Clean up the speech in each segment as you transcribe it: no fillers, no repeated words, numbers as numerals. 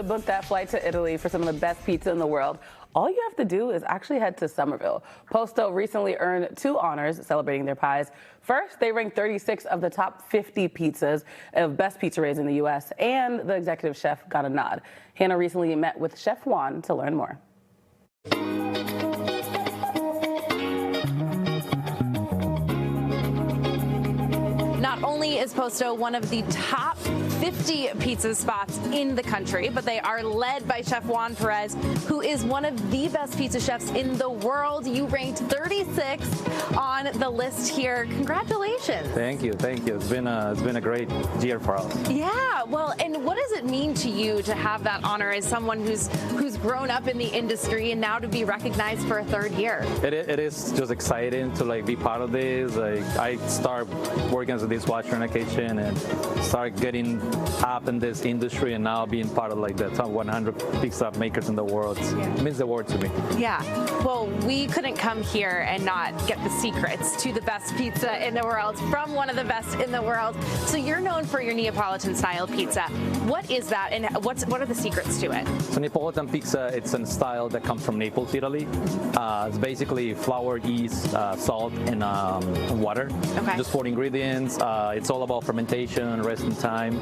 book that flight to Italy for some of the best pizza in the world, all you have to do is actually head to Somerville. Posto recently earned 2 honors celebrating their pies. First, they ranked 36 of the top 50 pizzas of best pizzerias in the U.S., and the executive chef got a nod. Hannah recently met with Chef Juan to learn more. Not only is Posto one of the top 50 pizza spots in the country, but they are led by Chef Juan Perez, who is one of the best pizza chefs in the world. You ranked 36 on the list here. Congratulations. Thank you, thank you. It's been a great year for us. Yeah, well, and what does it mean to you to have that honor as someone who's grown up in the industry and now to be recognized for a 3rd year? It is just exciting to be part of this. I start working as a dishwasher in a kitchen and start getting up in this industry, and now being part of the top 100 pizza makers in the world. It means the world to me. Yeah. Well, we couldn't come here and not get the secrets to the best pizza in the world from one of the best in the world. So you're known for your Neapolitan style pizza. What is that, and what are the secrets to it? So Neapolitan pizza, it's a style that comes from Naples, Italy. It's basically flour, yeast, salt, and water. Okay. Just 4 ingredients. It's all about fermentation, resting time.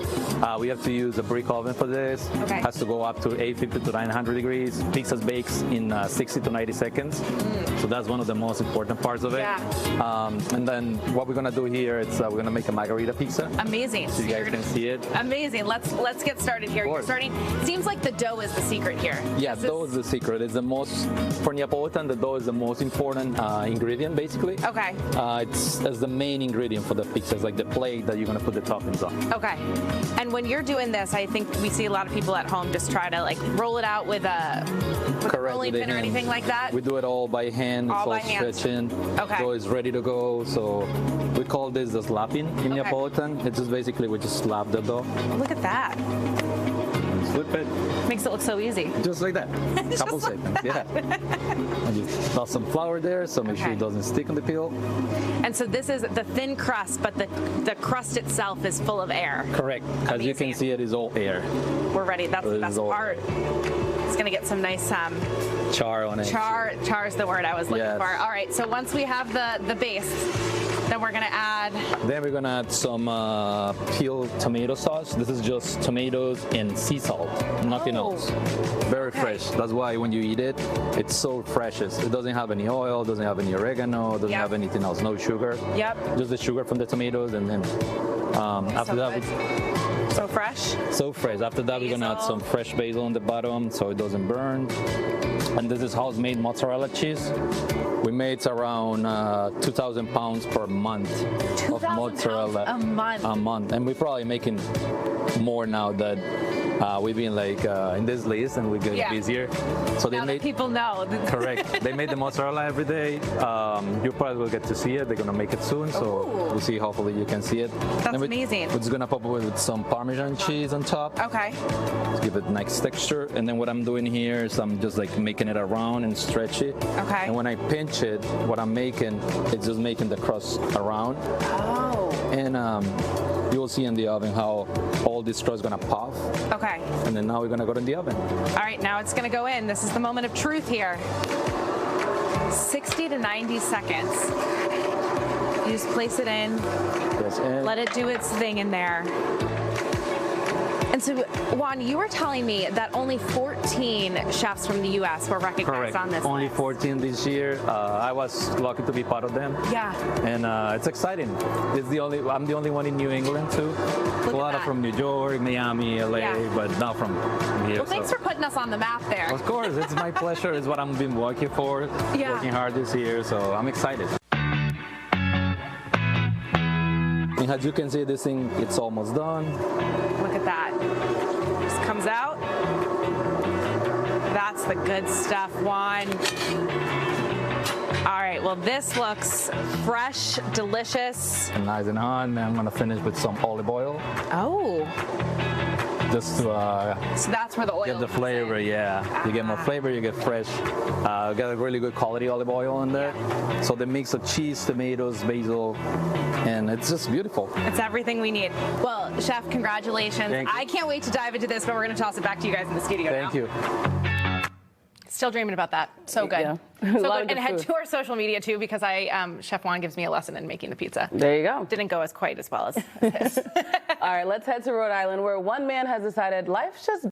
We have to use a brick oven for this. Okay. It has to go up to 850 to 900 degrees. Pizza bakes in 60 to 90 seconds. So that's one of the most important parts of it. Yeah. And then what we're gonna do here is we're gonna make a margarita pizza. Amazing. So you guys can see it. Amazing. Let's get started here. You're starting. Seems like the dough is the secret here. Yeah, dough is the secret. It's the most, for Neapolitan, the dough is the most important ingredient, basically. Okay. It's the main ingredient for the pizza. It's like the plate that you're gonna put the toppings on. Okay. And when you're doing this, I think we see a lot of people at home just try to roll it out with a rolling pin or anything like that. We do it all by hand. All it's by hand. stretching. Okay. So it's ready to go. So we call this the slapping in Neapolitan. It's just basically we just slap the dough. Look at that. Flip it. Makes it look so easy. Just like that. Couple seconds. Yeah. And you toss some flour there, so make sure it doesn't stick on the peel. And so this is the thin crust, but the crust itself is full of air. Correct. As you can see, it is all air. We're ready. That's the best part. It's gonna get some nice char on it. Char is the word I was looking for. All right. So once we have the base, then we're gonna add. Then we're gonna add some peeled tomato sauce. This is just tomatoes and sea salt, nothing else. Very fresh. That's why when you eat it, it's so fresh. It doesn't have any oil, doesn't have any oregano, doesn't have anything else. No sugar. Yep. Just the sugar from the tomatoes, and then after that. So fresh? So fresh. After that, we're gonna add some fresh basil on the bottom so it doesn't burn. And this is house-made mozzarella cheese. We made around 2,000 pounds per month of mozzarella. A month. A month. And we're probably making more now that we've been in this list and we're getting busier. So now that people know. Correct. They made the mozzarella every day. You probably will get to see it. They're gonna make it soon, so we'll see. Hopefully you can see it. That's amazing. We're just gonna pop it with some Parmesan cheese on top. Okay. Just give it nice texture. And then what I'm doing here is I'm just making it around and stretch it. Okay. And when I pinch it, what I'm making is just making the crust around. Oh. And you will see in the oven how all this crust is gonna puff. Okay. And then now we're gonna go in the oven. All right, now it's gonna go in. This is the moment of truth here. 60 to 90 seconds. You just place it in. Yes, and let it do its thing in there. And so, Juan, you were telling me that only 14 chefs from the U.S. were recognized on this Only list. 14 this year. I was lucky to be part of them. Yeah. And it's exciting. I'm the only one in New England too. Look a lot of from New York, Miami, LA, but not from here. Well, thanks for putting us on the map there. Of course, it's my pleasure. It's what I've been working for, working hard this year, so I'm excited. And as you can see, this thing, it's almost done. Look at that. Just comes out. That's the good stuff, Juan. All right, well, this looks fresh, delicious. And nice and hot, and I'm gonna finish with some olive oil. Oh. just to So that's where the oil get the comes flavor. in. Yeah, you get more flavor, you get fresh. Got a really good quality olive oil in there. So the mix of cheese, tomatoes, basil, and it's just beautiful. It's everything we need. Well, Chef, congratulations. Thank you. I can't wait to dive into this, but we're going to toss it back to you guys in the studio now. Thank you. Still dreaming about that. So good. Yeah. So A lot of good. And good head food. to our social media too, because Chef Juan gives me a lesson in making the pizza. There you go. Didn't go as quite as well as his. All right, let's head to Rhode Island, where one man has decided life's just